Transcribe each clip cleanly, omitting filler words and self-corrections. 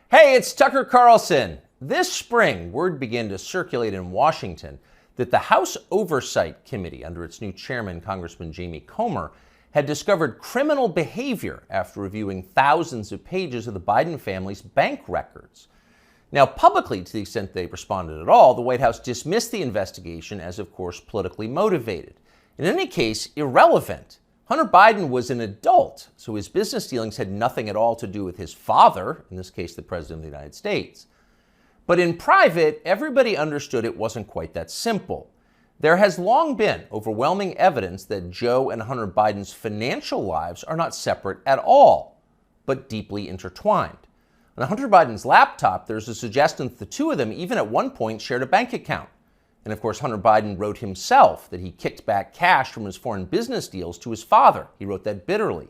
Hey, it's Tucker Carlson. This spring, word began to circulate in Washington that the House Oversight Committee, under its new chairman, Congressman Jamie Comer, had discovered criminal behavior after reviewing thousands of pages of the Biden family's bank records. Now, publicly, to the extent they responded at all, the White House dismissed the investigation as, of course, politically motivated. In any case, irrelevant. Hunter Biden was an adult, so his business dealings had nothing at all to do with his father, in this case, the President of the United States. But in private, everybody understood it wasn't quite that simple. There has long been overwhelming evidence that Joe and Hunter Biden's financial lives are not separate at all, but deeply intertwined. On Hunter Biden's laptop, there's a suggestion that the two of them even at one point shared a bank account. And of course, Hunter Biden wrote himself that he kicked back cash from his foreign business deals to his father. He wrote that bitterly.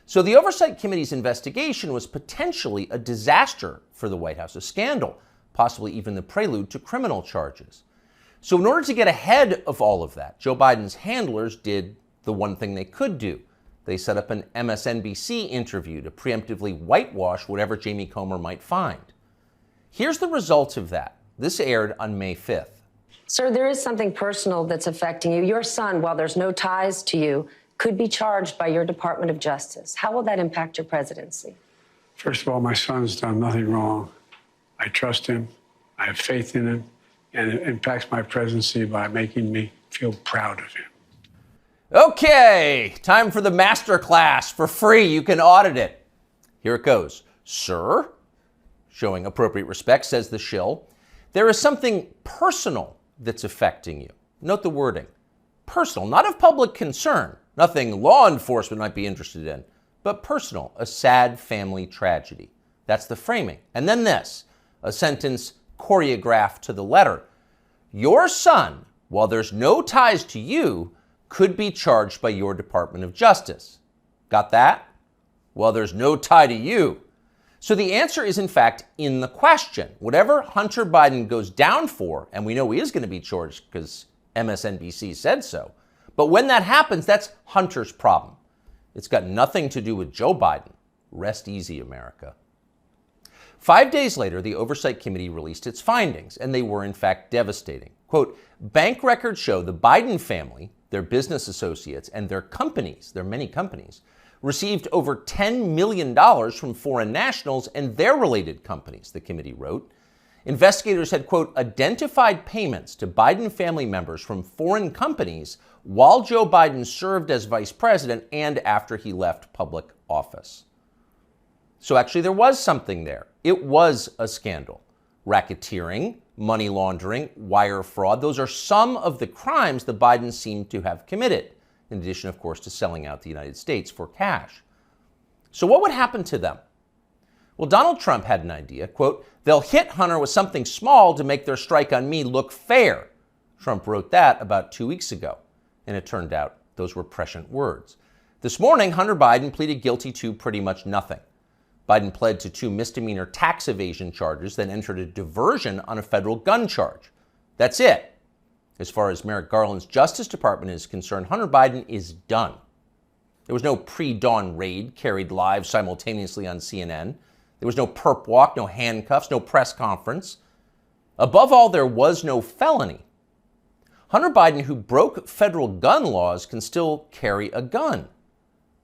So the Oversight Committee's investigation was potentially a disaster for the White House, a scandal, possibly even the prelude to criminal charges. So in order to get ahead of all of that, Joe Biden's handlers did the one thing they could do. They set up an MSNBC interview to preemptively whitewash whatever Jamie Comer might find. Here's the result of that. This aired on May 5th. Sir, there is something personal that's affecting you. Your son, while there's no ties to you, could be charged by your Department of Justice. How will that impact your presidency? First of all, my son's done nothing wrong. I trust him. I have faith in him. And it impacts my presidency by making me feel proud of him. Okay, time for the master class for free. You can audit it. Here it goes. Sir, showing appropriate respect, says the shill, there is something personal that's affecting you. Note the wording. Personal, not of public concern, nothing law enforcement might be interested in, but personal, a sad family tragedy. That's the framing. And then this, a sentence choreographed to the letter. Your son, while there's no ties to you, could be charged by your Department of Justice. Got that? Well, there's no tie to you. So the answer is, in fact, in the question. Whatever Hunter Biden goes down for, and we know he is going to be charged because MSNBC said so, but when that happens, that's Hunter's problem. It's got nothing to do with Joe Biden. Rest easy, America. 5 days later, the Oversight Committee released its findings, and they were, in fact, devastating. Quote, bank records show the Biden family, their business associates, and their companies, their many companies, received over $10 million from foreign nationals and their related companies, the committee wrote. Investigators had, quote, identified payments to Biden family members from foreign companies while Joe Biden served as vice president and after he left public office. So actually there was something there. It was a scandal. Racketeering, money laundering, wire fraud, those are some of the crimes the Bidens seem to have committed, in addition, of course, to selling out the United States for cash. So what would happen to them? Well, Donald Trump had an idea, quote, they'll hit Hunter with something small to make their strike on me look fair. Trump wrote that about 2 weeks ago, and it turned out those were prescient words. This morning, Hunter Biden pleaded guilty to pretty much nothing. Biden pled to 2 misdemeanor tax evasion charges, then entered a diversion on a federal gun charge. That's it. As far as Merrick Garland's Justice Department is concerned, Hunter Biden is done. There was no pre-dawn raid carried live simultaneously on CNN. There was no perp walk, no handcuffs, no press conference. Above all, there was no felony. Hunter Biden, who broke federal gun laws, can still carry a gun.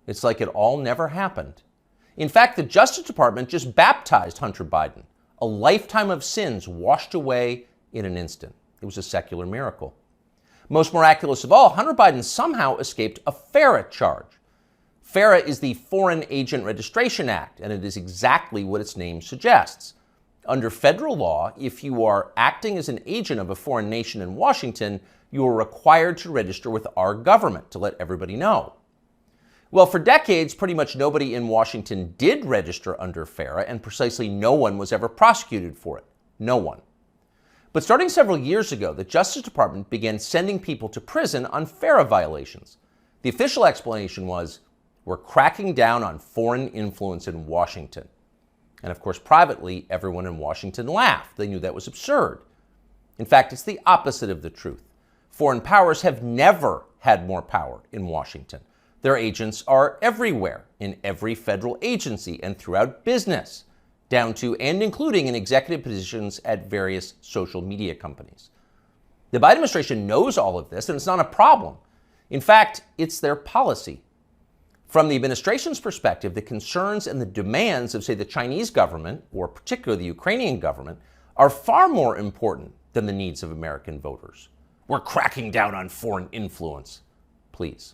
It's like it all never happened. In fact, the Justice Department just baptized Hunter Biden, a lifetime of sins washed away in an instant. It was a secular miracle. Most miraculous of all, Hunter Biden somehow escaped a FARA charge. FARA is the Foreign Agent Registration Act, and it is exactly what its name suggests. Under federal law, if you are acting as an agent of a foreign nation in Washington, you are required to register with our government to let everybody know. Well, for decades, pretty much nobody in Washington did register under FARA, and precisely no one was ever prosecuted for it. No one. But starting several years ago, the Justice Department began sending people to prison on FARA violations. The official explanation was, we're cracking down on foreign influence in Washington. And of course, privately, everyone in Washington laughed. They knew that was absurd. In fact, it's the opposite of the truth. Foreign powers have never had more power in Washington. Their agents are everywhere, in every federal agency and throughout business. down to and including in executive positions at various social media companies. The Biden administration knows all of this, and it's not a problem. In fact, it's their policy. From the administration's perspective, the concerns and the demands of, say, the Chinese government, or particularly the Ukrainian government, are far more important than the needs of American voters. We're cracking down on foreign influence. Please.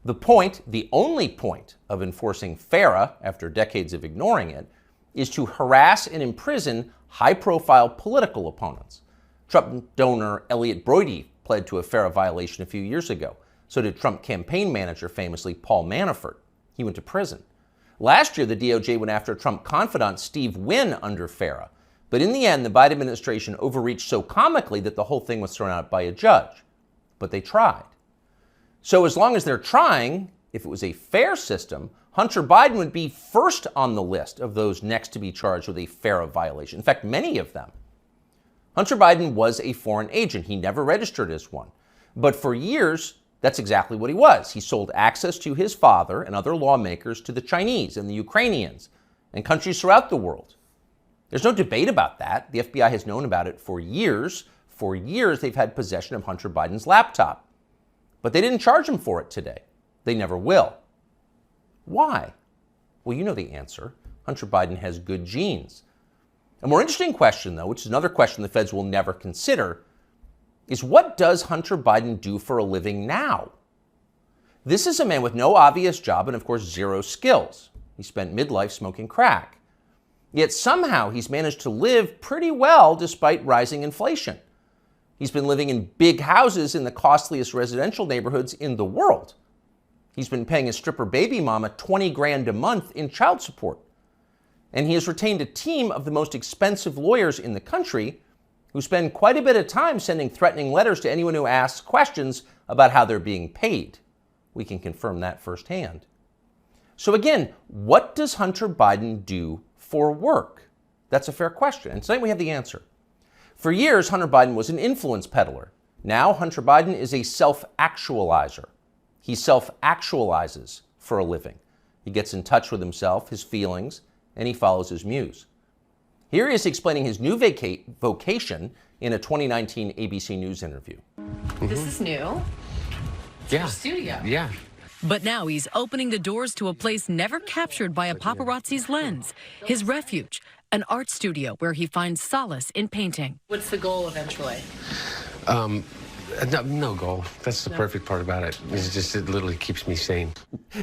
The point, the only point of enforcing FARA, after decades of ignoring it, is to harass and imprison high-profile political opponents. Trump donor Elliot Brody pled to a FARA violation a few years ago. So did Trump campaign manager, famously Paul Manafort. He went to prison. Last year, the DOJ went after Trump confidant Steve Wynn under FARA. But in the end, the Biden administration overreached so comically that the whole thing was thrown out by a judge. But they tried. So as long as they're trying, if it was a fair system, Hunter Biden would be first on the list of those next to be charged with a FARA violation. In fact, many of them. Hunter Biden was a foreign agent. He never registered as one. But for years, that's exactly what he was. He sold access to his father and other lawmakers to the Chinese and the Ukrainians and countries throughout the world. There's no debate about that. The FBI has known about it for years. For years, they've had possession of Hunter Biden's laptop. But they didn't charge him for it today. They never will. Why? Well, you know the answer. Hunter Biden has good genes. A more interesting question, though, which is another question the feds will never consider, is what does Hunter Biden do for a living now? This is a man with no obvious job and, of course, zero skills. He spent midlife smoking crack. Yet somehow he's managed to live pretty well despite rising inflation. He's been living in big houses in the costliest residential neighborhoods in the world. He's been paying his stripper baby mama $20,000 a month in child support. And he has retained a team of the most expensive lawyers in the country who spend quite a bit of time sending threatening letters to anyone who asks questions about how they're being paid. We can confirm that firsthand. So again, what does Hunter Biden do for work? That's a fair question, and tonight we have the answer. For years, Hunter Biden was an influence peddler. Now, Hunter Biden is a self-actualizer. He self-actualizes for a living. He gets in touch with himself, his feelings, and he follows his muse. Here he is explaining his new vocation in a 2019 ABC News interview. This is new. It's your studio. Yeah. But now he's opening the doors to a place never captured by a paparazzi's lens. His refuge, an art studio where he finds solace in painting. What's the goal eventually? No goal. That's the perfect part about it. It's just, it literally keeps me sane.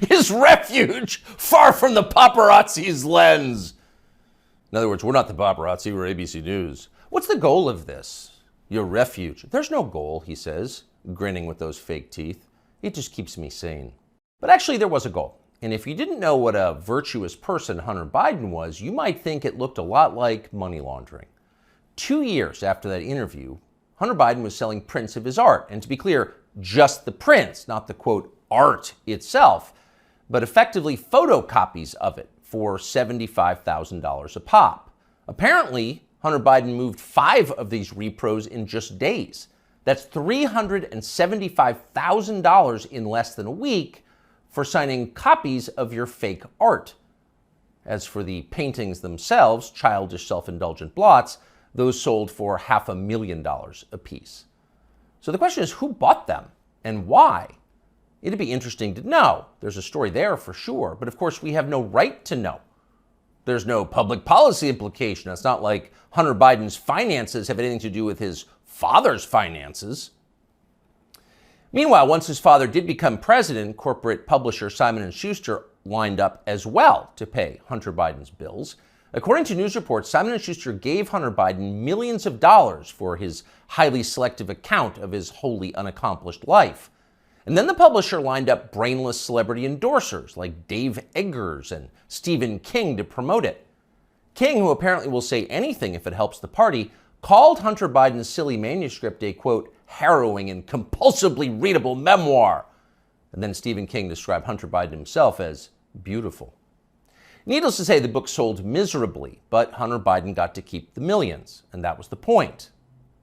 His refuge, far from the paparazzi's lens. In other words, we're not the paparazzi, we're ABC News. What's the goal of this? Your refuge. There's no goal, he says, grinning with those fake teeth. It just keeps me sane. But actually, there was a goal. And if you didn't know what a virtuous person Hunter Biden was, you might think it looked a lot like money laundering. 2 years after that interview, Hunter Biden was selling prints of his art. And to be clear, just the prints, not the, quote, art itself, but effectively photocopies of it for $75,000 a pop. Apparently, Hunter Biden moved 5 of these repros in just days. That's $375,000 in less than a week for signing copies of your fake art. As for the paintings themselves, childish self-indulgent blots, those sold for $500,000 apiece. So the question is, who bought them and why? It'd be interesting to know. There's a story there for sure, but of course we have no right to know. There's no public policy implication. It's not like Hunter Biden's finances have anything to do with his father's finances. Meanwhile, once his father did become president, corporate publisher Simon & Schuster lined up as well to pay Hunter Biden's bills. According to news reports, Simon & Schuster gave Hunter Biden millions of dollars for his highly selective account of his wholly unaccomplished life. And then the publisher lined up brainless celebrity endorsers like Dave Eggers and Stephen King to promote it. King, who apparently will say anything if it helps the party, called Hunter Biden's silly manuscript a, quote, harrowing and compulsively readable memoir. And then Stephen King described Hunter Biden himself as beautiful. Needless to say, the book sold miserably, but Hunter Biden got to keep the millions, and that was the point.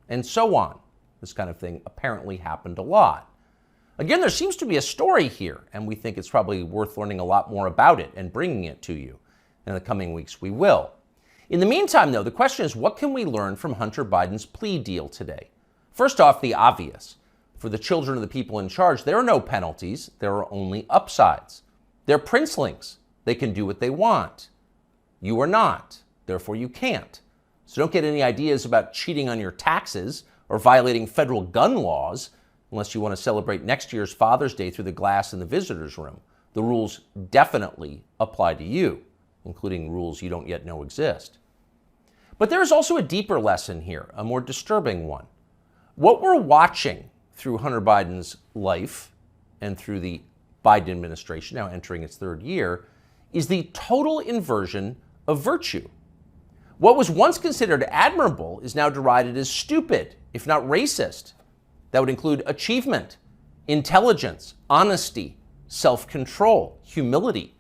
And so on. This kind of thing apparently happened a lot. Again, there seems to be a story here, and we think it's probably worth learning a lot more about it and bringing it to you. In the coming weeks, we will. In the meantime, though, the question is, what can we learn from Hunter Biden's plea deal today? First off, the obvious. For the children of the people in charge, there are no penalties. There are only upsides. They're princelings. They can do what they want. You are not. Therefore, you can't. So don't get any ideas about cheating on your taxes or violating federal gun laws unless you want to celebrate next year's Father's Day through the glass in the visitor's room. The rules definitely apply to you, including rules you don't yet know exist. But there is also a deeper lesson here, a more disturbing one. What we're watching through Hunter Biden's life and through the Biden administration, now entering its third year, is the total inversion of virtue. What was once considered admirable is now derided as stupid, if not racist. That would include achievement, intelligence, honesty, self-control, humility.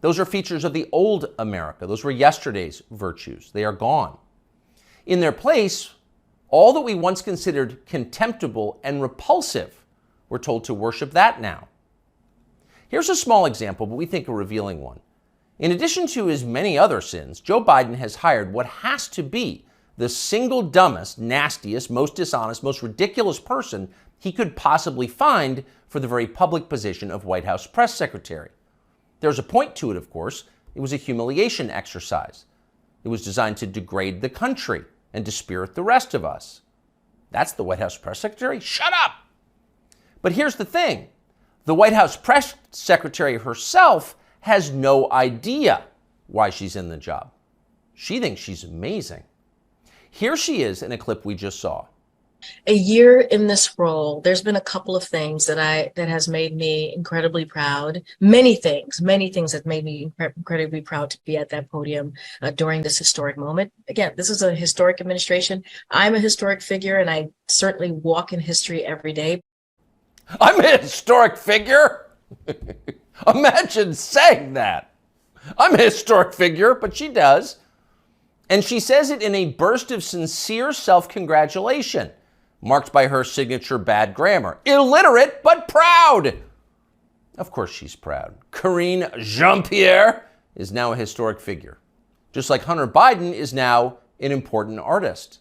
Those are features of the old America. Those were yesterday's virtues. They are gone. In their place, all that we once considered contemptible and repulsive, we're told to worship that now. Here's a small example, but we think a revealing one. In addition to his many other sins, Joe Biden has hired what has to be the single dumbest, nastiest, most dishonest, most ridiculous person he could possibly find for the very public position of White House press secretary. There's a point to it, of course. It was a humiliation exercise. It was designed to degrade the country and dispirit the rest of us. That's the White House press secretary? Shut up! But here's the thing. The White House press secretary herself has no idea why she's in the job. She thinks she's amazing. Here she is in a clip we just saw. A year in this role, there's been a couple of things that has made me incredibly proud. Many things have made me incredibly proud to be at that podium during this historic moment. Again, this is a historic administration. I'm a historic figure, and I certainly walk in history every day. I'm a historic figure? Imagine saying that. I'm a historic figure, but she does. And she says it in a burst of sincere self-congratulation, marked by her signature bad grammar. Illiterate, but proud. Of course she's proud. Karine Jean-Pierre is now a historic figure, just like Hunter Biden is now an important artist.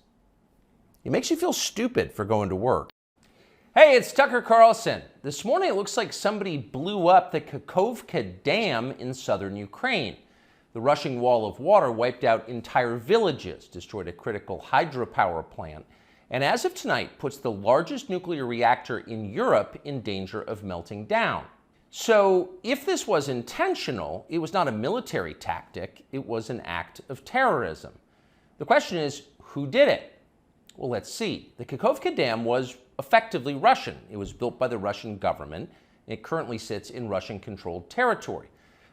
It makes you feel stupid for going to work. Hey, it's Tucker Carlson. This morning it looks like somebody blew up the Kakhovka Dam in southern Ukraine. The rushing wall of water wiped out entire villages, destroyed a critical hydropower plant, and as of tonight puts the largest nuclear reactor in Europe in danger of melting down. So if this was intentional, it was not a military tactic, it was an act of terrorism. The question is, who did it? Well, let's see. The Kakhovka Dam was effectively Russian. It was built by the Russian government. It currently sits in Russian-controlled territory.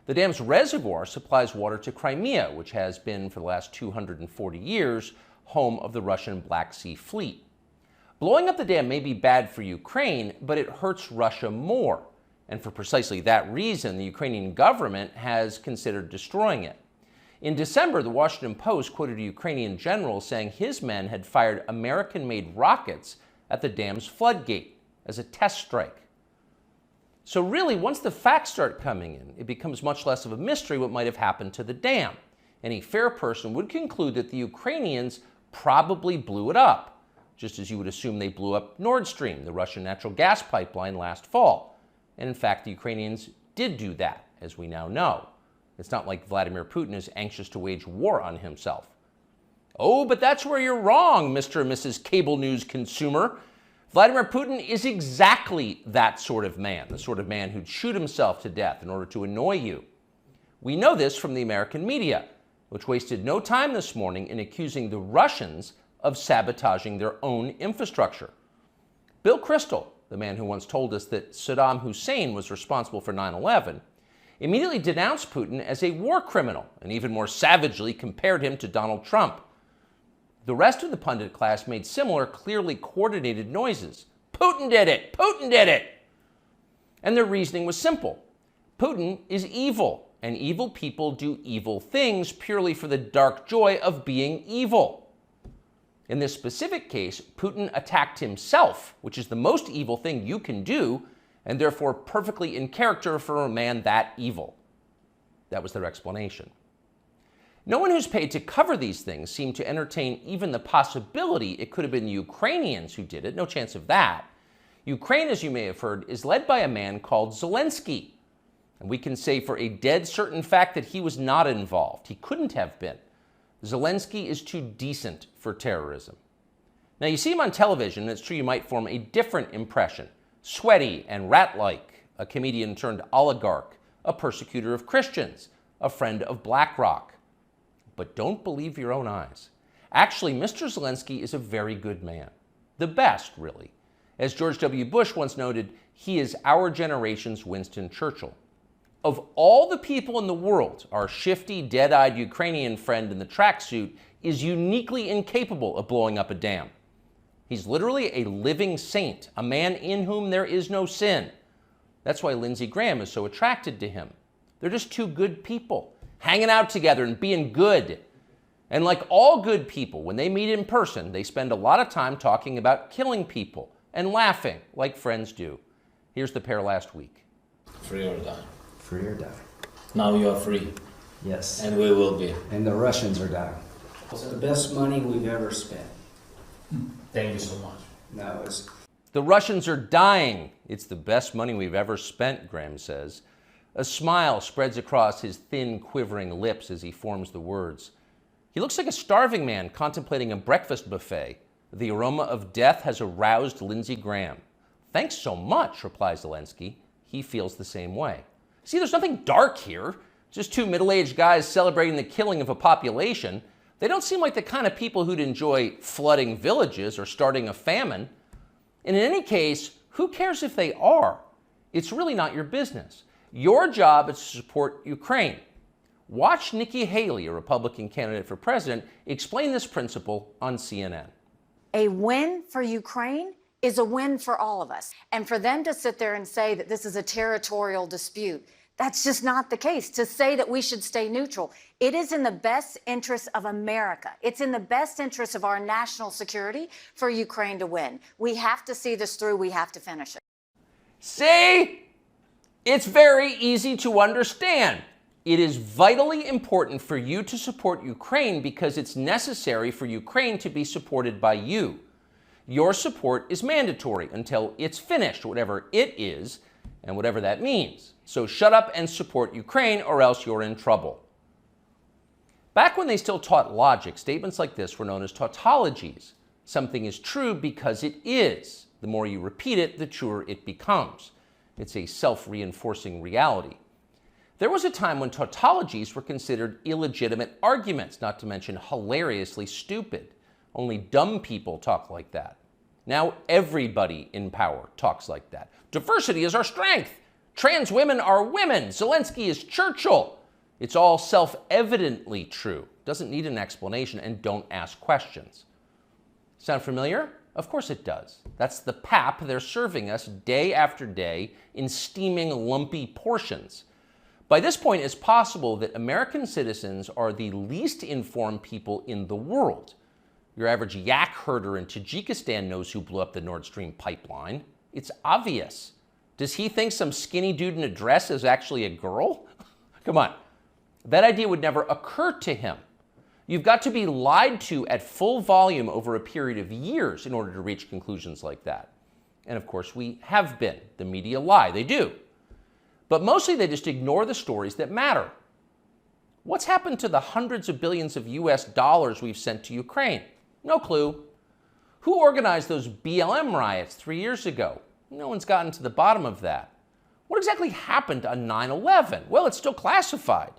The dam's reservoir supplies water to Crimea, which has been, for the last 240 years, home of the Russian Black Sea Fleet. Blowing up the dam may be bad for Ukraine, but it hurts Russia more. And for precisely that reason, the Ukrainian government has considered destroying it. In December, the Washington Post quoted a Ukrainian general saying his men had fired American-made rockets at the dam's floodgate as a test strike. So really, once the facts start coming in, it becomes much less of a mystery what might have happened to the dam. Any fair person would conclude that the Ukrainians probably blew it up, just as you would assume they blew up Nord Stream, the Russian natural gas pipeline, last fall. And in fact, the Ukrainians did do that, as we now know. It's not like Vladimir Putin is anxious to wage war on himself. Oh, but that's where you're wrong, Mr. and Mrs. Cable News consumer. Vladimir Putin is exactly that sort of man, the sort of man who'd shoot himself to death in order to annoy you. We know this from the American media, which wasted no time this morning in accusing the Russians of sabotaging their own infrastructure. Bill Kristol, the man who once told us that Saddam Hussein was responsible for 9/11, immediately denounced Putin as a war criminal and even more savagely compared him to Donald Trump. The rest of the pundit class made similar, clearly coordinated noises. Putin did it! Putin did it! And their reasoning was simple. Putin is evil, and evil people do evil things purely for the dark joy of being evil. In this specific case, Putin attacked himself, which is the most evil thing you can do, and therefore perfectly in character for a man that evil. That was their explanation. No one who's paid to cover these things seemed to entertain even the possibility it could have been the Ukrainians who did it. No chance of that. Ukraine, as you may have heard, is led by a man called Zelensky. And we can say for a dead certain fact that he was not involved. He couldn't have been. Zelensky is too decent for terrorism. Now, you see him on television, and it's true you might form a different impression. Sweaty and rat-like, a comedian turned oligarch, a persecutor of Christians, a friend of BlackRock. But don't believe your own eyes. Actually, Mr. Zelensky is a very good man. The best, really. As George W. Bush once noted, he is our generation's Winston Churchill. Of all the people in the world, our shifty, dead-eyed Ukrainian friend in the tracksuit is uniquely incapable of blowing up a dam. He's literally a living saint, a man in whom there is no sin. That's why Lindsey Graham is so attracted to him. They're just two good people, hanging out together and being good. And like all good people, when they meet in person, they spend a lot of time talking about killing people and laughing like friends do. Here's the pair last week. Free or die. Free or die. Now you are free. Yes. And we will be. And the Russians are dying. It's the best money we've ever spent. Thank you so much. No, it's... The Russians are dying. It's the best money we've ever spent, Graham says. A smile spreads across his thin, quivering lips as he forms the words. He looks like a starving man contemplating a breakfast buffet. The aroma of death has aroused Lindsey Graham. Thanks so much, replies Zelensky. He feels the same way. See, there's nothing dark here. Just two middle-aged guys celebrating the killing of a population. They don't seem like the kind of people who'd enjoy flooding villages or starting a famine. And in any case, who cares if they are? It's really not your business. Your job is to support Ukraine. Watch Nikki Haley, a Republican candidate for president, explain this principle on CNN. A win for Ukraine is a win for all of us. And for them to sit there and say that this is a territorial dispute, that's just not the case. To say that we should stay neutral, it is in the best interest of America. It's in the best interest of our national security for Ukraine to win. We have to see this through. We have to finish it. See? It's very easy to understand. It is vitally important for you to support Ukraine because it's necessary for Ukraine to be supported by you. Your support is mandatory until it's finished, whatever it is, and whatever that means. So shut up and support Ukraine, or else you're in trouble. Back when they still taught logic, statements like this were known as tautologies. Something is true because it is. The more you repeat it, the truer it becomes. It's a self-reinforcing reality. There was a time when tautologies were considered illegitimate arguments, not to mention hilariously stupid. Only dumb people talk like that. Now everybody in power talks like that. Diversity is our strength. Trans women are women. Zelensky is Churchill. It's all self-evidently true. Doesn't need an explanation, and don't ask questions. Sound familiar? Of course it does. That's the pap they're serving us day after day in steaming, lumpy portions. By this point, it's possible that American citizens are the least informed people in the world. Your average yak herder in Tajikistan knows who blew up the Nord Stream pipeline. It's obvious. Does he think some skinny dude in a dress is actually a girl? Come on. That idea would never occur to him. You've got to be lied to at full volume over a period of years in order to reach conclusions like that. And of course, we have been. The media lie. They do. But mostly they just ignore the stories that matter. What's happened to the hundreds of billions of US dollars we've sent to Ukraine? No clue. Who organized those BLM riots 3 years ago? No one's gotten to the bottom of that. What exactly happened on 9/11? Well, it's still classified.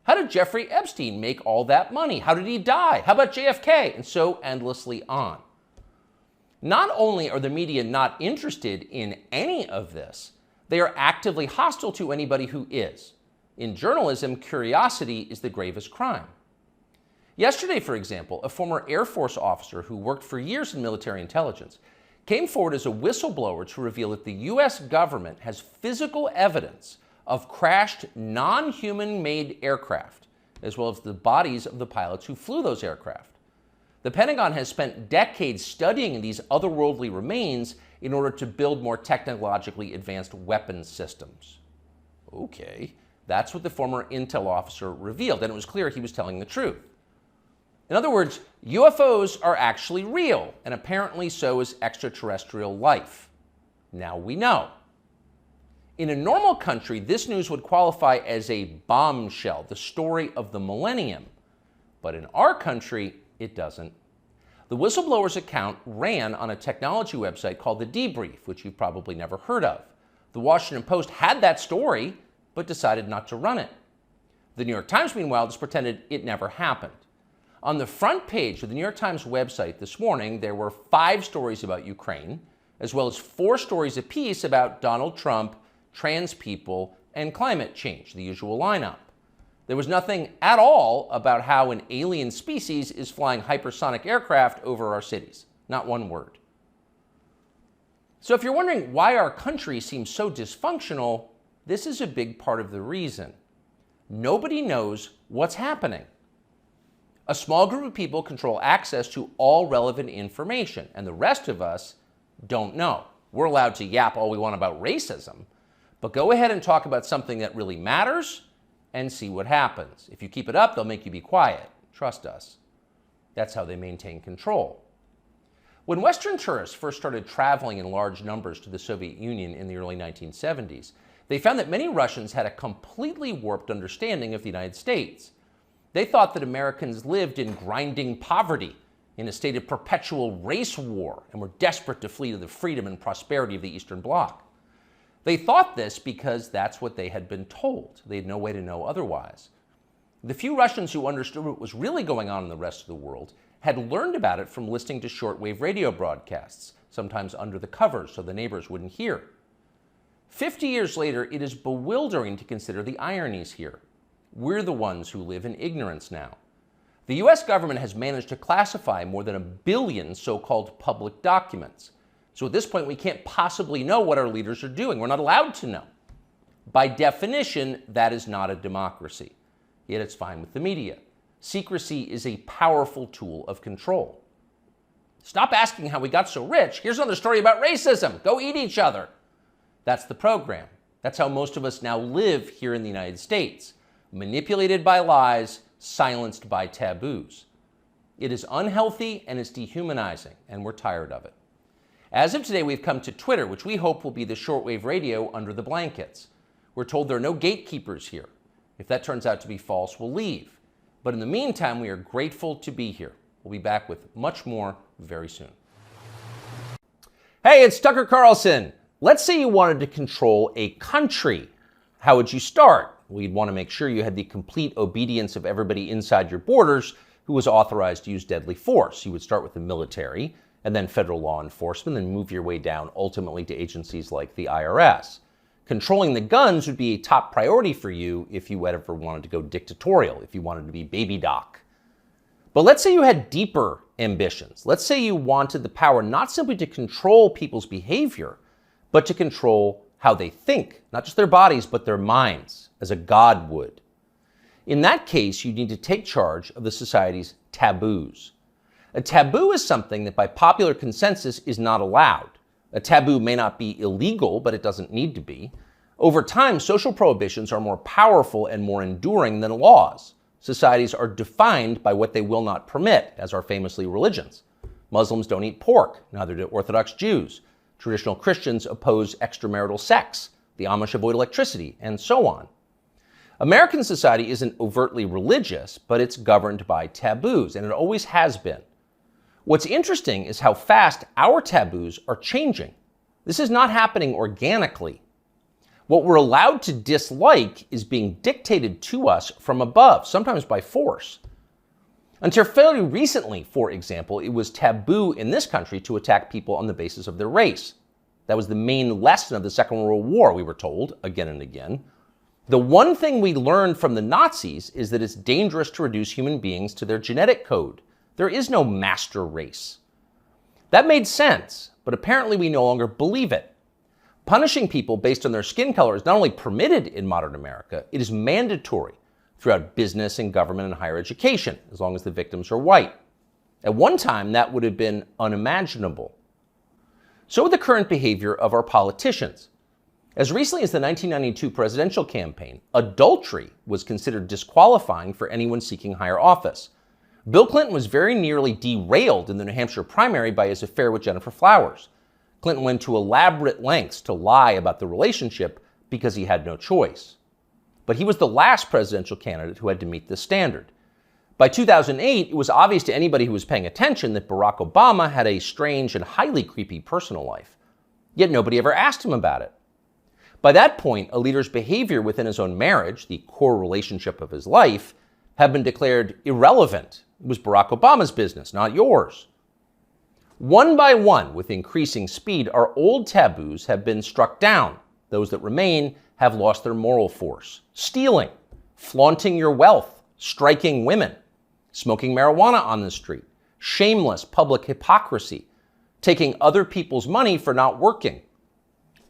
How did Jeffrey Epstein make all that money? How did he die? How about JFK? And so endlessly on. Not only are the media not interested in any of this, they are actively hostile to anybody who is. In journalism, curiosity is the gravest crime. Yesterday, for example, a former Air Force officer who worked for years in military intelligence came forward as a whistleblower to reveal that the U.S. government has physical evidence of crashed non-human-made aircraft, as well as the bodies of the pilots who flew those aircraft. The Pentagon has spent decades studying these otherworldly remains in order to build more technologically advanced weapons systems. Okay, That's what the former intel officer revealed, and it was clear he was telling the truth. In other words, UFOs are actually real, and apparently so is extraterrestrial life. Now we know. In a normal country, this news would qualify as a bombshell, the story of the millennium. But in our country, it doesn't. The whistleblower's account ran on a technology website called The Debrief, which you've probably never heard of. The Washington Post had that story, but decided not to run it. The New York Times, meanwhile, just pretended it never happened. On the front page of the New York Times website this morning, there were 5 stories about Ukraine, as well as 4 stories apiece about Donald Trump, trans people, and climate change, the usual lineup. There was nothing at all about how an alien species is flying hypersonic aircraft over our cities. Not one word. So if you're wondering why our country seems so dysfunctional, this is a big part of the reason. Nobody knows what's happening. A small group of people control access to all relevant information, and the rest of us don't know. We're allowed to yap all we want about racism, but go ahead and talk about something that really matters and see what happens. If you keep it up, they'll make you be quiet. Trust us. That's how they maintain control. When Western tourists first started traveling in large numbers to the Soviet Union in the early 1970s, they found that many Russians had a completely warped understanding of the United States. They thought that Americans lived in grinding poverty, in a state of perpetual race war, and were desperate to flee to the freedom and prosperity of the Eastern Bloc. They thought this because that's what they had been told. They had no way to know otherwise. The few Russians who understood what was really going on in the rest of the world had learned about it from listening to shortwave radio broadcasts, sometimes under the covers so the neighbors wouldn't hear. 50 years later, it is bewildering to consider the ironies here. We're the ones who live in ignorance now. The US government has managed to classify more than 1 billion so-called public documents. So at this point, we can't possibly know what our leaders are doing. We're not allowed to know. By definition, that is not a democracy. Yet it's fine with the media. Secrecy is a powerful tool of control. Stop asking how we got so rich. Here's another story about racism. Go eat each other. That's the program. That's how most of us now live here in the United States. Manipulated by lies, silenced by taboos. It is unhealthy and it's dehumanizing, and we're tired of it. As of today, we've come to Twitter, which we hope will be the shortwave radio under the blankets. We're told there are no gatekeepers here. If that turns out to be false, we'll leave. But in the meantime, we are grateful to be here. We'll be back with much more very soon. Hey, it's Tucker Carlson. Let's say you wanted to control a country. How would you start? Well, you'd want to make sure you had the complete obedience of everybody inside your borders who was authorized to use deadly force. You would start with the military, and then federal law enforcement, and move your way down ultimately to agencies like the IRS. Controlling the guns would be a top priority for you if you ever wanted to go dictatorial, if you wanted to be baby doc. But let's say you had deeper ambitions. Let's say you wanted the power not simply to control people's behavior, but to control how they think, not just their bodies, but their minds, as a god would. In that case, you need to take charge of the society's taboos. A taboo is something that by popular consensus is not allowed. A taboo may not be illegal, but it doesn't need to be. Over time, social prohibitions are more powerful and more enduring than laws. Societies are defined by what they will not permit, as are famously religions. Muslims don't eat pork, neither do Orthodox Jews. Traditional Christians oppose extramarital sex. The Amish avoid electricity, and so on. American society isn't overtly religious, but it's governed by taboos, and it always has been. What's interesting is how fast our taboos are changing. This is not happening organically. What we're allowed to dislike is being dictated to us from above, sometimes by force. Until fairly recently, for example, it was taboo in this country to attack people on the basis of their race. That was the main lesson of the Second World War, we were told again and again. The one thing we learned from the Nazis is that it's dangerous to reduce human beings to their genetic code. There is no master race. That made sense, but apparently we no longer believe it. Punishing people based on their skin color is not only permitted in modern America, it is mandatory throughout business and government and higher education, as long as the victims are white. At one time, that would have been unimaginable. So with the current behavior of our politicians. As recently as the 1992 presidential campaign, adultery was considered disqualifying for anyone seeking higher office. Bill Clinton was very nearly derailed in the New Hampshire primary by his affair with Jennifer Flowers. Clinton went to elaborate lengths to lie about the relationship because he had no choice. But he was the last presidential candidate who had to meet this standard. By 2008, it was obvious to anybody who was paying attention that Barack Obama had a strange and highly creepy personal life. Yet nobody ever asked him about it. By that point, a leader's behavior within his own marriage, the core relationship of his life, had been declared irrelevant. It was Barack Obama's business, not yours. One by one, with increasing speed, our old taboos have been struck down. Those that remain have lost their moral force. Stealing, flaunting your wealth, striking women, smoking marijuana on the street, shameless public hypocrisy, taking other people's money for not working.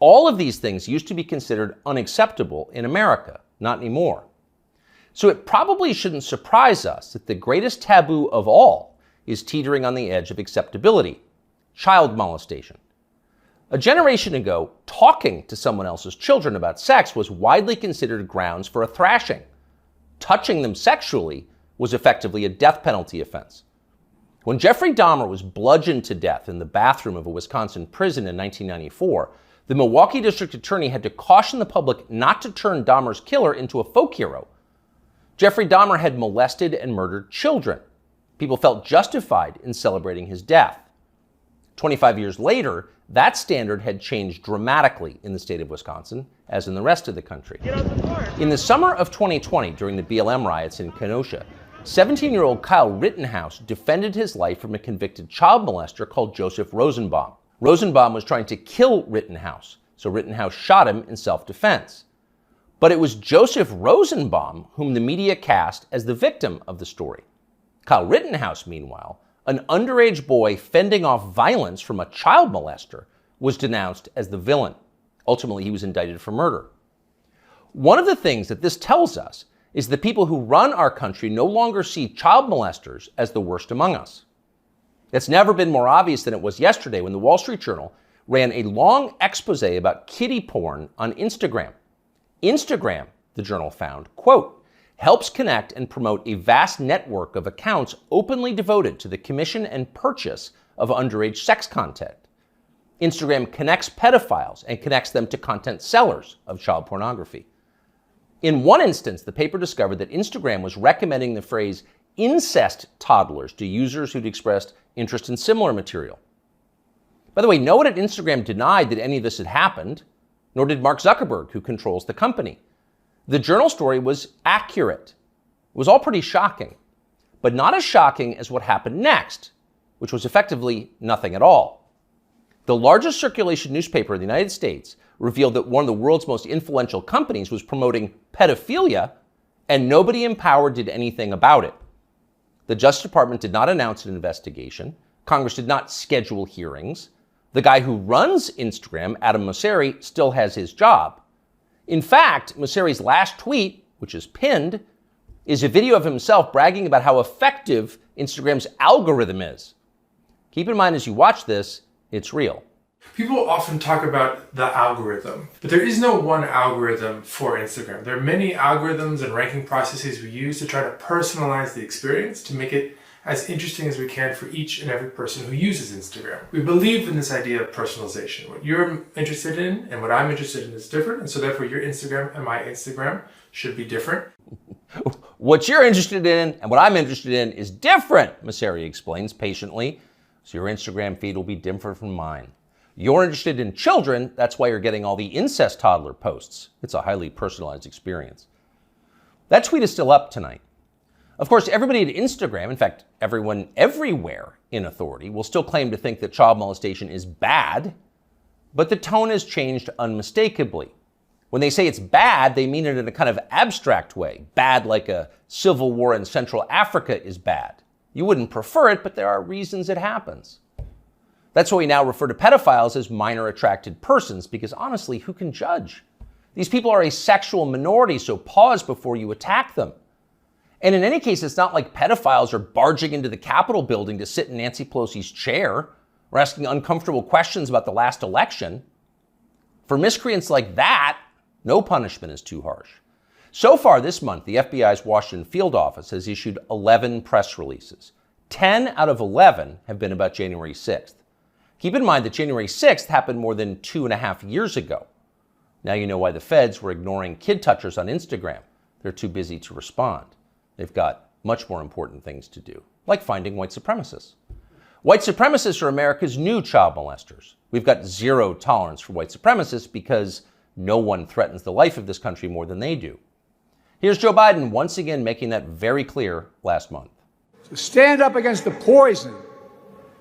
All of these things used to be considered unacceptable in America, not anymore. So it probably shouldn't surprise us that the greatest taboo of all is teetering on the edge of acceptability: child molestation. A generation ago, talking to someone else's children about sex was widely considered grounds for a thrashing. Touching them sexually was effectively a death penalty offense. When Jeffrey Dahmer was bludgeoned to death in the bathroom of a Wisconsin prison in 1994, the Milwaukee District Attorney had to caution the public not to turn Dahmer's killer into a folk hero. Jeffrey Dahmer had molested and murdered children. People felt justified in celebrating his death. 25 years later, that standard had changed dramatically in the state of Wisconsin, as in the rest of the country. In the summer of 2020, during the BLM riots in Kenosha, 17-year-old Kyle Rittenhouse defended his life from a convicted child molester called Joseph Rosenbaum. Rosenbaum was trying to kill Rittenhouse, so Rittenhouse shot him in self-defense. But it was Joseph Rosenbaum whom the media cast as the victim of the story. Kyle Rittenhouse, meanwhile, an underage boy fending off violence from a child molester, was denounced as the villain. Ultimately, he was indicted for murder. One of the things that this tells us is that people who run our country no longer see child molesters as the worst among us. It's never been more obvious than it was yesterday when the Wall Street Journal ran a long expose about kiddie porn on Instagram. Instagram, the journal found, quote, helps connect and promote a vast network of accounts openly devoted to the commission and purchase of underage sex content. Instagram connects pedophiles and connects them to content sellers of child pornography. In one instance, the paper discovered that Instagram was recommending the phrase incest toddlers to users who'd expressed interest in similar material. By the way, no one at Instagram denied that any of this had happened, nor did Mark Zuckerberg, who controls the company. The journal story was accurate. It was all pretty shocking, but not as shocking as what happened next, which was effectively nothing at all. The largest circulation newspaper in the United States revealed that one of the world's most influential companies was promoting pedophilia, and nobody in power did anything about it. The Justice Department did not announce an investigation. Congress did not schedule hearings. The guy who runs Instagram, Adam Mosseri, still has his job. In fact, Mosseri's last tweet, which is pinned, is a video of himself bragging about how effective Instagram's algorithm is. Keep in mind as you watch this, it's real. People often talk about the algorithm, but there is no one algorithm for Instagram. There are many algorithms and ranking processes we use to try to personalize the experience to make it as interesting as we can for each and every person who uses Instagram. We believe in this idea of personalization. What you're interested in and what I'm interested in is different, and so therefore your Instagram and my Instagram should be different. What you're interested in and what I'm interested in is different, Mosseri explains patiently, so your Instagram feed will be different from mine. You're interested in children, that's why you're getting all the incest toddler posts. It's a highly personalized experience. That tweet is still up tonight. Of course, everybody at Instagram, in fact, everyone everywhere in authority, will still claim to think that child molestation is bad, but the tone has changed unmistakably. When they say it's bad, they mean it in a kind of abstract way. Bad like a civil war in Central Africa is bad. You wouldn't prefer it, but there are reasons it happens. That's why we now refer to pedophiles as minor attracted persons, because honestly, who can judge? These people are a sexual minority, so pause before you attack them. And in any case, it's not like pedophiles are barging into the Capitol building to sit in Nancy Pelosi's chair or asking uncomfortable questions about the last election. For miscreants like that, no punishment is too harsh. So far this month, the FBI's Washington field office has issued 11 press releases. 10 out of 11 have been about January 6th. Keep in mind that January 6th happened more than 2.5 years ago. Now you know why the feds were ignoring kid touchers on Instagram. They're too busy to respond. They've got much more important things to do, like finding white supremacists. White supremacists are America's new child molesters. We've got zero tolerance for white supremacists because no one threatens the life of this country more than they do. Here's Joe Biden once again making that very clear last month. To stand up against the poison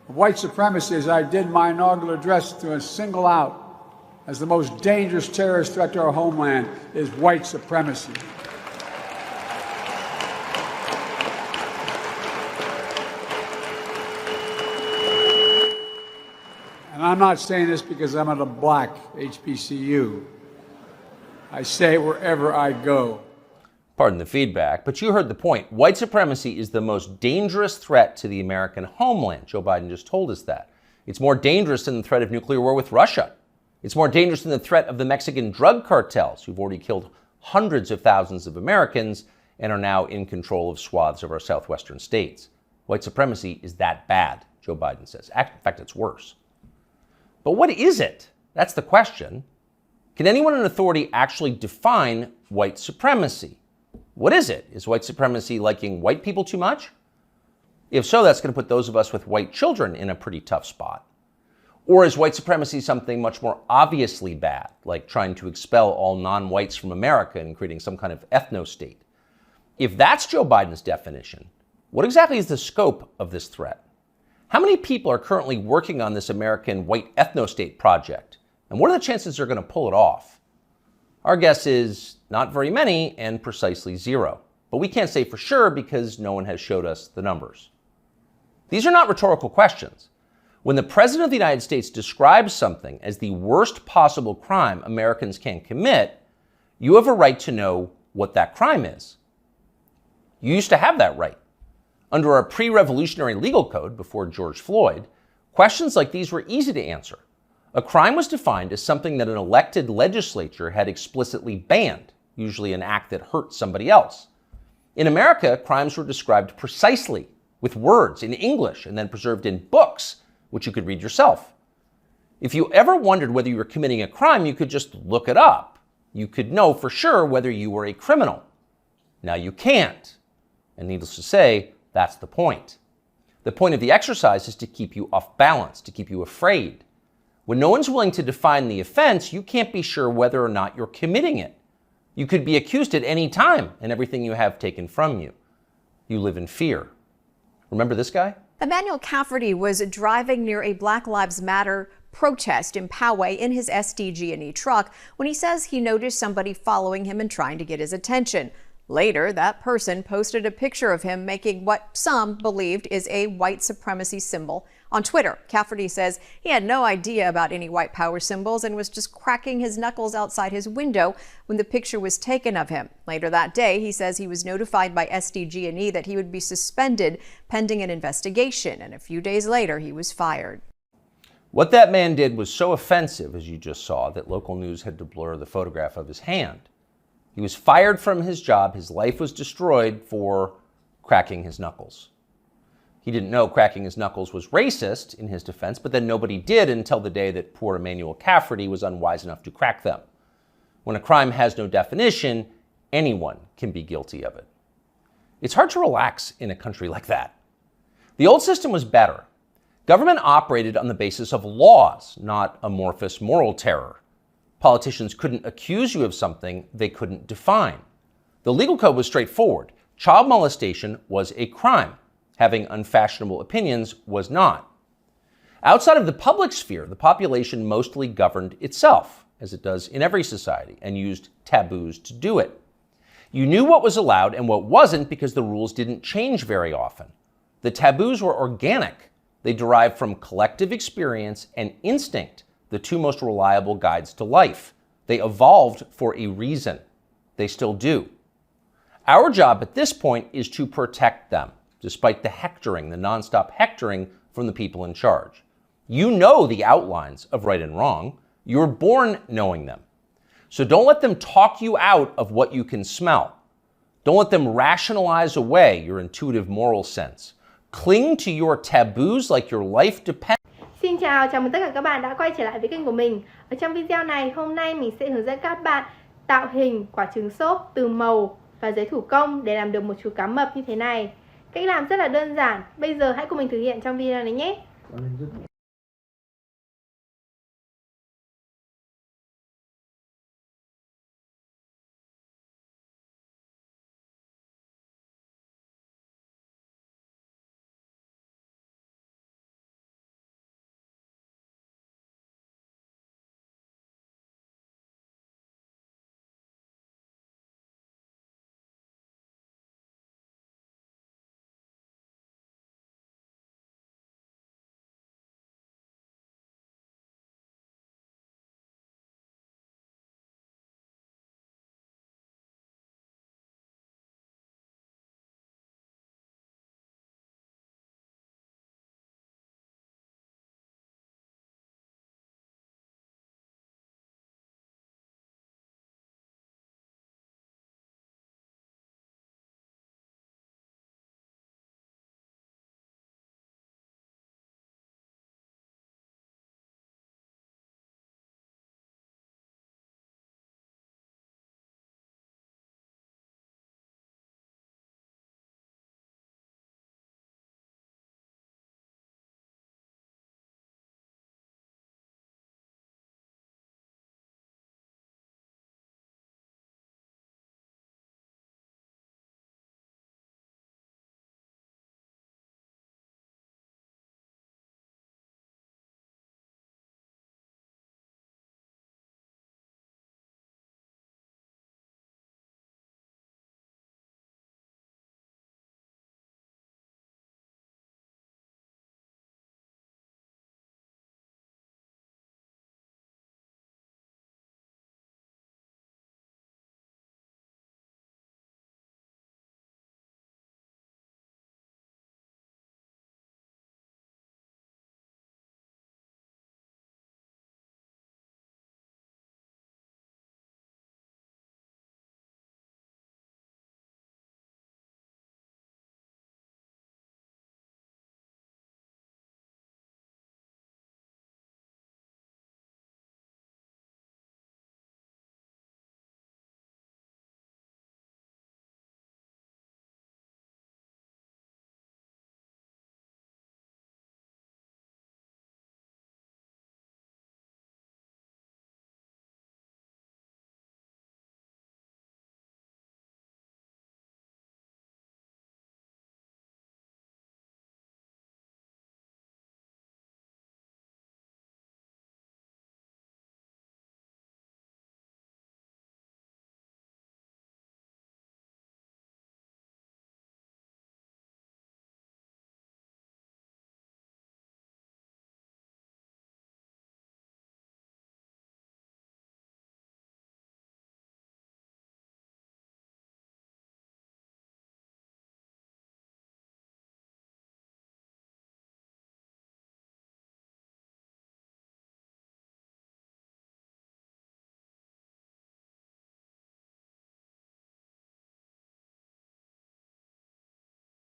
of white supremacy, as I did my inaugural address, to single out as the most dangerous terrorist threat to our homeland is white supremacy. And I'm not saying this because I'm at a black HBCU. I say it wherever I go. Pardon the feedback, but you heard the point. White supremacy is the most dangerous threat to the American homeland. Joe Biden just told us that. It's more dangerous than the threat of nuclear war with Russia. It's more dangerous than the threat of the Mexican drug cartels, who've already killed hundreds of thousands of Americans and are now in control of swaths of our southwestern states. White supremacy is that bad, Joe Biden says. In fact, it's worse. But what is it? That's the question. Can anyone in authority actually define white supremacy? What is it? Is white supremacy liking white people too much? If so, that's going to put those of us with white children in a pretty tough spot. Or is white supremacy something much more obviously bad, like trying to expel all non-whites from America and creating some kind of ethno-state? If that's Joe Biden's definition, what exactly is the scope of this threat? How many people are currently working on this American white ethno-state project? And what are the chances they're going to pull it off? Our guess is not very many and precisely zero. But we can't say for sure because no one has showed us the numbers. These are not rhetorical questions. When the President of the United States describes something as the worst possible crime Americans can commit, you have a right to know what that crime is. You used to have that right. Under our pre-revolutionary legal code before George Floyd, questions like these were easy to answer. A crime was defined as something that an elected legislature had explicitly banned, usually an act that hurt somebody else. In America, crimes were described precisely with words in English and then preserved in books, which you could read yourself. If you ever wondered whether you were committing a crime, you could just look it up. You could know for sure whether you were a criminal. Now you can't. And needless to say, that's the point. The point of the exercise is to keep you off balance, to keep you afraid. When no one's willing to define the offense, you can't be sure whether or not you're committing it. You could be accused at any time and everything you have taken from you. You live in fear. Remember this guy? Emmanuel Cafferty was driving near a Black Lives Matter protest in Poway in his SDG&E truck when he says he noticed somebody following him and trying to get his attention. Later, that person posted a picture of him making what some believed is a white supremacy symbol on Twitter. Cafferty says he had no idea about any white power symbols and was just cracking his knuckles outside his window when the picture was taken of him. Later that day, he says he was notified by SDG&E that he would be suspended pending an investigation, and a few days later, he was fired. What that man did was so offensive, as you just saw, that local news had to blur the photograph of his hand. He was fired from his job. His life was destroyed for cracking his knuckles. He didn't know cracking his knuckles was racist in his defense, but then nobody did until the day that poor Emmanuel Cafferty was unwise enough to crack them. When a crime has no definition, anyone can be guilty of it. It's hard to relax in a country like that. The old system was better. Government operated on the basis of laws, not amorphous moral terror. Politicians couldn't accuse you of something they couldn't define. The legal code was straightforward. Child molestation was a crime. Having unfashionable opinions was not. Outside of the public sphere, the population mostly governed itself, as it does in every society, and used taboos to do it. You knew what was allowed and what wasn't because the rules didn't change very often. The taboos were organic. They derived from collective experience and instinct, the two most reliable guides to life. They evolved for a reason. They still do. Our job at this point is to protect them, despite the hectoring, the nonstop hectoring from the people in charge. You know the outlines of right and wrong. You were born knowing them. So don't let them talk you out of what you can smell. Don't let them rationalize away your intuitive moral sense. Cling to your taboos like your life depends. Xin chào, chào mừng tất cả các bạn đã quay trở lại với kênh của mình. Ở trong video này, hôm nay mình sẽ hướng dẫn các bạn tạo hình quả trứng xốp từ màu và giấy thủ công để làm được một chú cá mập như thế này. Cách làm rất là đơn giản. Bây giờ hãy cùng mình thực hiện trong video này nhé.